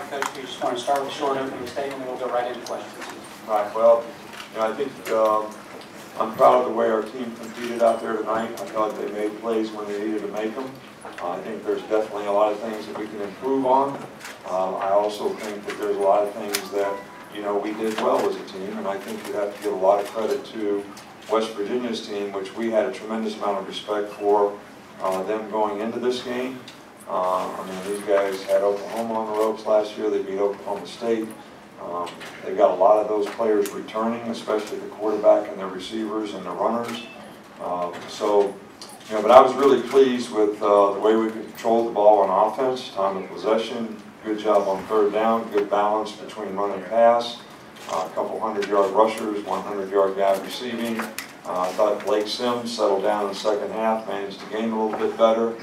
Coach, we just want to start with a short opening statement, and we'll go right into questions. All right, well, I think I'm proud of the way our team competed out there tonight. I thought they made plays when they needed to make them. I think there's definitely a lot of things that we can improve on. I also think that there's a lot of things that, we did well as a team, and I think you have to give a lot of credit to West Virginia's team, which we had a tremendous amount of respect for them going into this game. I mean, these guys had Oklahoma on the ropes last year. They beat Oklahoma State. They've got a lot of those players returning, especially the quarterback and their receivers and the runners. But I was really pleased with the way we controlled the ball on offense, time of possession, good job on third down, good balance between run and pass, a couple 100-yard rushers, 100-yard guy receiving. I thought Blake Sims settled down in the second half, managed the game a little bit better.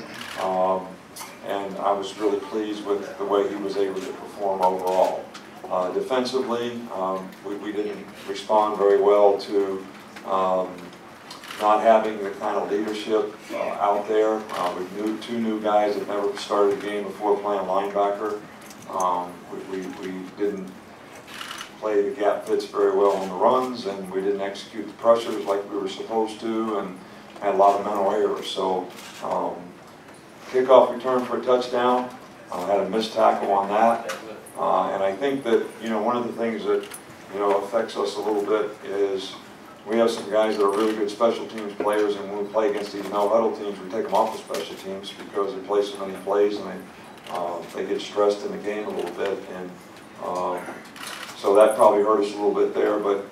And I was really pleased with the way he was able to perform overall. Defensively, we didn't respond very well to not having the kind of leadership out there. With two new guys that never started a game before playing linebacker. We didn't play the gap fits very well on the runs, and we didn't execute the pressures like we were supposed to, and had a lot of mental errors. So kickoff return for a touchdown, had a missed tackle on that. And I think that, one of the things that, affects us a little bit is we have some guys that are really good special teams players, and when we play against these no-huddle teams, we take them off the special teams because they play so many plays and they get stressed in the game a little bit. And so that probably hurt us a little bit there, but,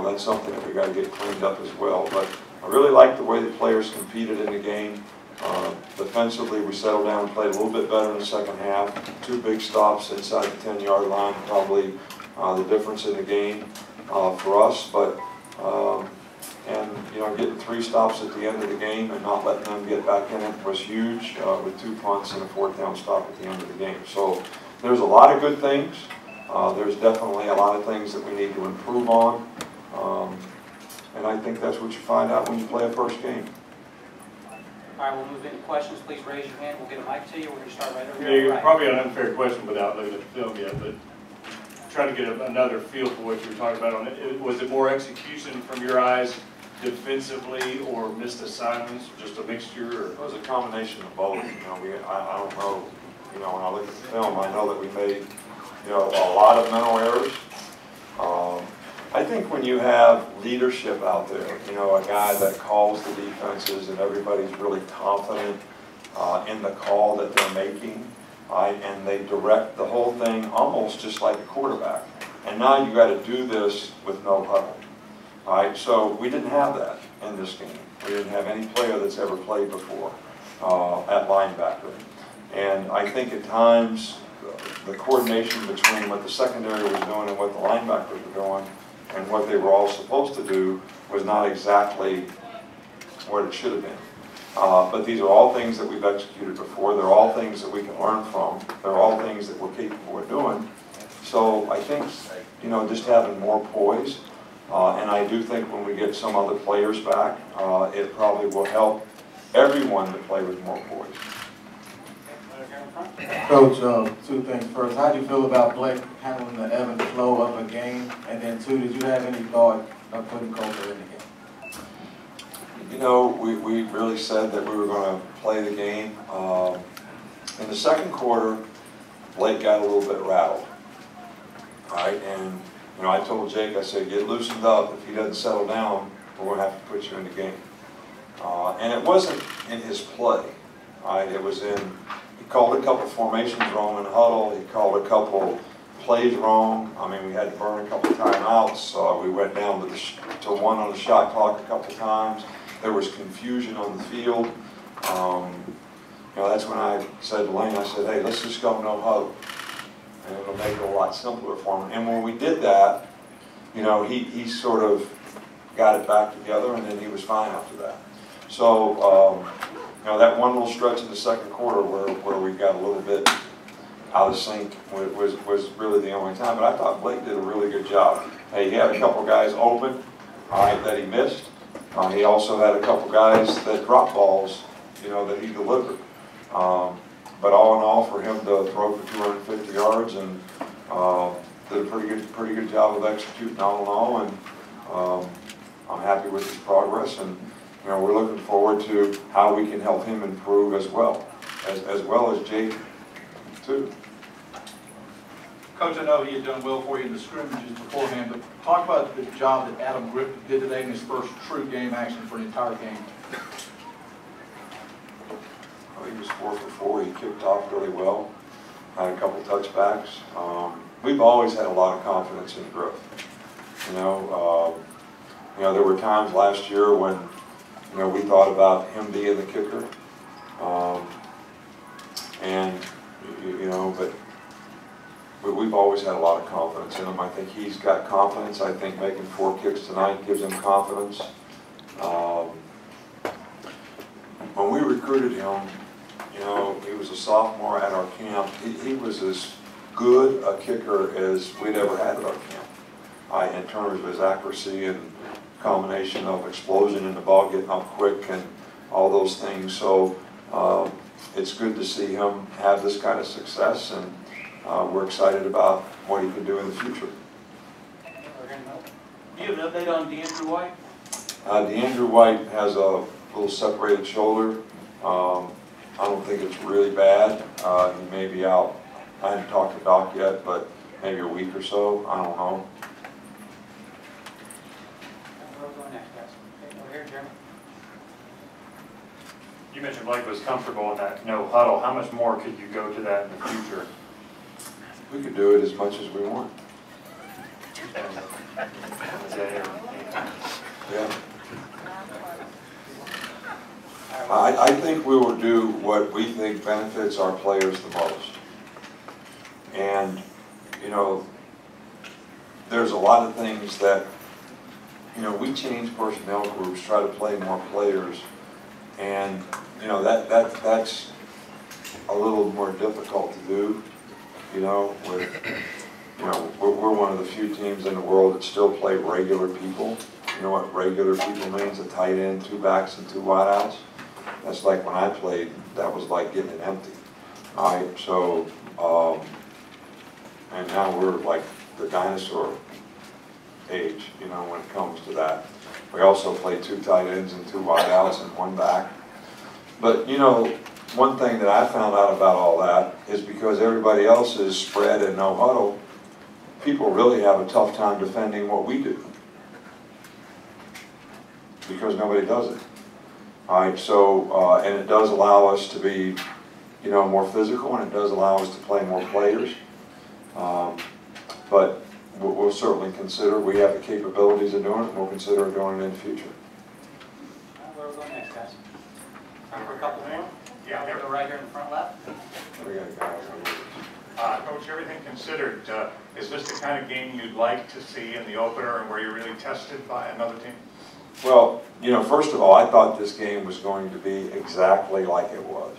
that's something that we got to get cleaned up as well. But I really like the way the players competed in the game. Defensively, we settled down and played a little bit better in the second half. 2 big stops inside the 10-yard line, probably the difference in the game for us. But getting 3 stops at the end of the game and not letting them get back in it was huge, with 2 punts and a 4th down stop at the end of the game. So there's a lot of good things. There's definitely a lot of things that we need to improve on. And I think that's what you find out when you play a first game. All right, we'll move into questions. Please raise your hand. We'll get a mic to you. We're going to start right over Yeah, here. it's probably an unfair question without looking at the film yet, but trying to get another feel for what you were talking about on it. Was it more execution from your eyes defensively, or missed assignments, just a mixture? Or? It was a combination of both. I don't know. When I look at the film, I know that we made a lot of mental errors. I think when you have leadership out there, a guy that calls the defenses and everybody's really confident in the call that they're making, and they direct the whole thing almost just like a quarterback. And now you got to do this with no huddle. All right, so we didn't have that in this game. We didn't have any player that's ever played before at linebacker. And I think at times the coordination between what the secondary was doing and what the linebackers were doing and what they were all supposed to do was not exactly what it should have been. But these are all things that we've executed before. They're all things that we can learn from. They're all things that we're capable of doing. So I think, just having more poise. And I do think when we get some other players back, it probably will help everyone to play with more poise. Coach, 2 things. First, how do you feel about Blake handling the ebb and flow of a game? And then 2, did you have any thought of putting Coulter in the game? We really said that we were going to play the game. In the second quarter, Blake got a little bit rattled. All right, and I told Jake, I said, get loosened up. If he doesn't settle down, we're going to have to put you in the game. And it wasn't in his play. All right, it was in. He called a couple formations wrong in the huddle. He called a couple plays wrong. I mean, we had to burn a couple timeouts. We went down to 1 on the shot clock a couple times. There was confusion on the field. That's when I said to Lane, I said, hey, let's just go no huddle. And it'll make it a lot simpler for him. And when we did that, he sort of got it back together, and then he was fine after that. So, that one little stretch in the second quarter where we got a little bit out of sync was really the only time. But I thought Blake did a really good job. Hey, he had a couple guys open, that he missed. He also had a couple guys that dropped balls, that he delivered. but all in all, for him to throw for 250 yards and did a pretty good job of executing all in all, and I'm happy with his progress, and we're looking forward to how we can help him improve as well as Jake too. Coach, I know he had done well for you in the scrimmages beforehand, but talk about the job that Adam Griffin did today in his first true game action for the entire game. Well, he was 4 for 4. He kicked off really well. Had a couple touchbacks. We've always had a lot of confidence in Griff. There were times last year when we thought about him being the kicker, but we've always had a lot of confidence in him. I think he's got confidence. I think making 4 kicks tonight gives him confidence. When we recruited him, he was a sophomore at our camp. He was as good a kicker as we'd ever had at our camp, in terms of his accuracy and combination of explosion in the ball, getting up quick, and all those things. So it's good to see him have this kind of success, and we're excited about what he can do in the future. Do you have an update on DeAndre White? DeAndre White has a little separated shoulder. I don't think it's really bad. He may be out. I haven't talked to Doc yet, but maybe a week or so. I don't know. You mentioned Blake was comfortable in that no huddle. How much more could you go to that in the future? We could do it as much as we want. Yeah. I think we will do what we think benefits our players the most. And, there's a lot of things that, we change personnel groups, try to play more players, and, that's a little more difficult to do, we're one of the few teams in the world that still play regular people. You know what regular people means? A tight end, 2 backs, and 2 wideouts. That's like when I played, that was like getting it empty. All right, so, and now we're like the dinosaur age, when it comes to that. We also play 2 tight ends and 2 wideouts and 1 back. But, one thing that I found out about all that is because everybody else is spread and no huddle, people really have a tough time defending what we do. Because nobody does it. All right, so, and it does allow us to be, more physical, and it does allow us to play more players. But we'll certainly consider, we have the capabilities of doing it, and we'll consider doing it in the future. Where are we going next, guys? Time for a couple more? Yeah, Go right here in the front left. We got guys. Coach, everything considered, is this the kind of game you'd like to see in the opener and where you're really tested by another team? Well, first of all, I thought this game was going to be exactly like it was.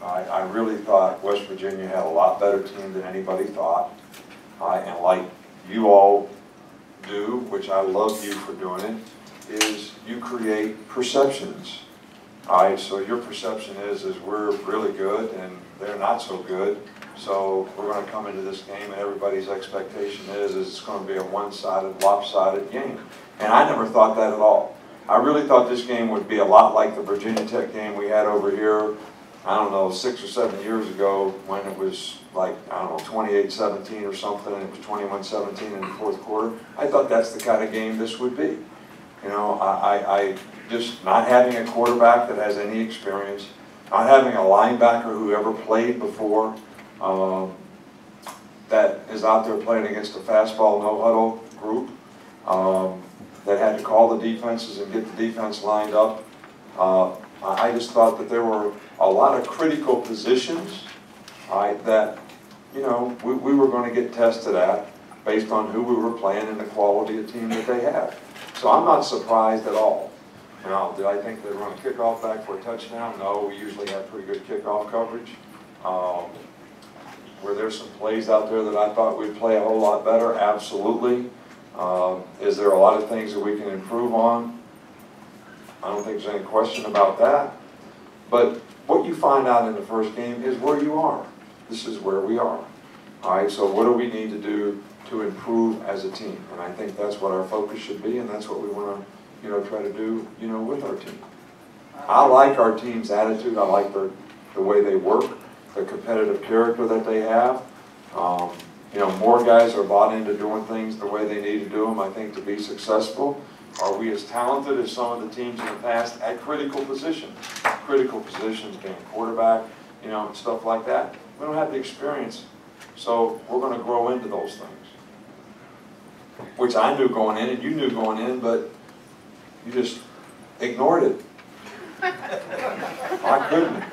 I really thought West Virginia had a lot better team than anybody thought. And like you all do, which I love you for doing it, is you create perceptions. All right, so your perception is we're really good and they're not so good. So we're going to come into this game and everybody's expectation is it's going to be a one-sided, lopsided game. And I never thought that at all. I really thought this game would be a lot like the Virginia Tech game we had over here, I don't know, 6 or 7 years ago when it was like, I don't know, 28-17 or something, and it was 21-17 in the 4th quarter. I thought that's the kind of game this would be. I just not having a quarterback that has any experience, not having a linebacker who ever played before, that is out there playing against a fastball no-huddle group, that had to call the defenses and get the defense lined up. I just thought that there were a lot of critical positions that, we were going to get tested at based on who we were playing and the quality of team that they had. So I'm not surprised at all. Did I think they'd run a kickoff back for a touchdown? No, we usually have pretty good kickoff coverage. Were there some plays out there that I thought we'd play a whole lot better? Absolutely. Is there a lot of things that we can improve on? I don't think there's any question about that. But what you find out in the first game is where you are. This is where we are. All right, so what do we need to do to improve as a team? And I think that's what our focus should be, and that's what we want to, try to do, with our team. I like our team's attitude. I like the way they work, the competitive character that they have. More guys are bought into doing things the way they need to do them, I think, to be successful. Are we as talented as some of the teams in the past at critical positions? Critical positions being quarterback, and stuff like that. We don't have the experience, so we're going to grow into those things. Which I knew going in, and you knew going in, but you just ignored it. I couldn't.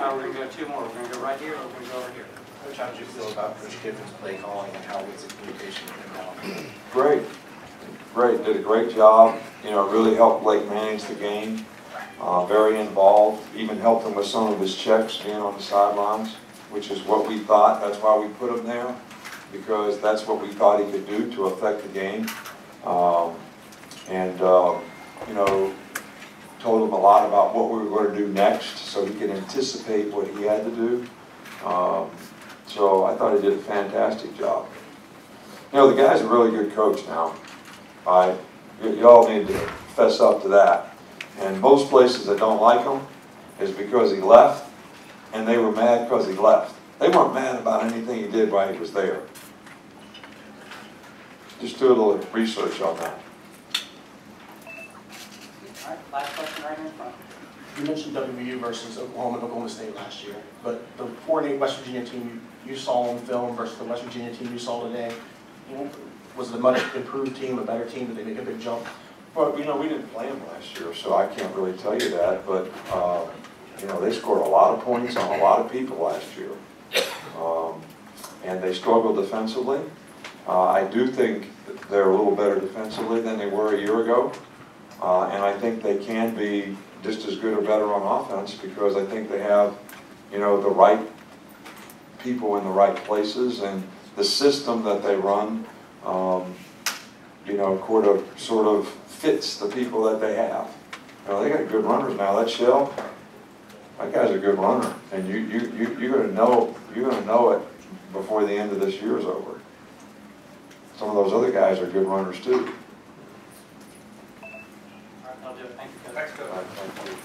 We're going to go two more. We're going to go right here, or we're going to go over here. Coach, how did you feel about Coach Kiffin's play calling and how was the communication with him now? Great. Great. Did a great job. Really helped Blake manage the game. Very involved. Even helped him with some of his checks being on the sidelines, which is what we thought. That's why we put him there, because that's what we thought he could do to affect the game. Told him a lot about what we were going to do next so he could anticipate what he had to do. So I thought he did a fantastic job. The guy's a really good coach now. You all need to fess up to that. And most places that don't like him is because he left, and they were mad because he left. They weren't mad about anything he did while he was there. Just do a little research on that. All right, last question right here in front. You mentioned WVU versus Oklahoma and Oklahoma State last year, but the 4-8 West Virginia team you saw on film versus the West Virginia team you saw today, was it a much improved team, a better team? Did they make a big jump? Well, we didn't play them last year, so I can't really tell you that, but, they scored a lot of points on a lot of people last year. And they struggled defensively. I do think that they're a little better defensively than they were a year ago. And I think they can be just as good or better on offense because I think they have, the right people in the right places, and the system that they run, sort of fits the people that they have. They got good runners now. That Shell, that guy's a good runner, and you're going to know it before the end of this year is over. Some of those other guys are good runners too. All right, I'll do it. Thank you, Coach. Thanks, Coach. Thank you.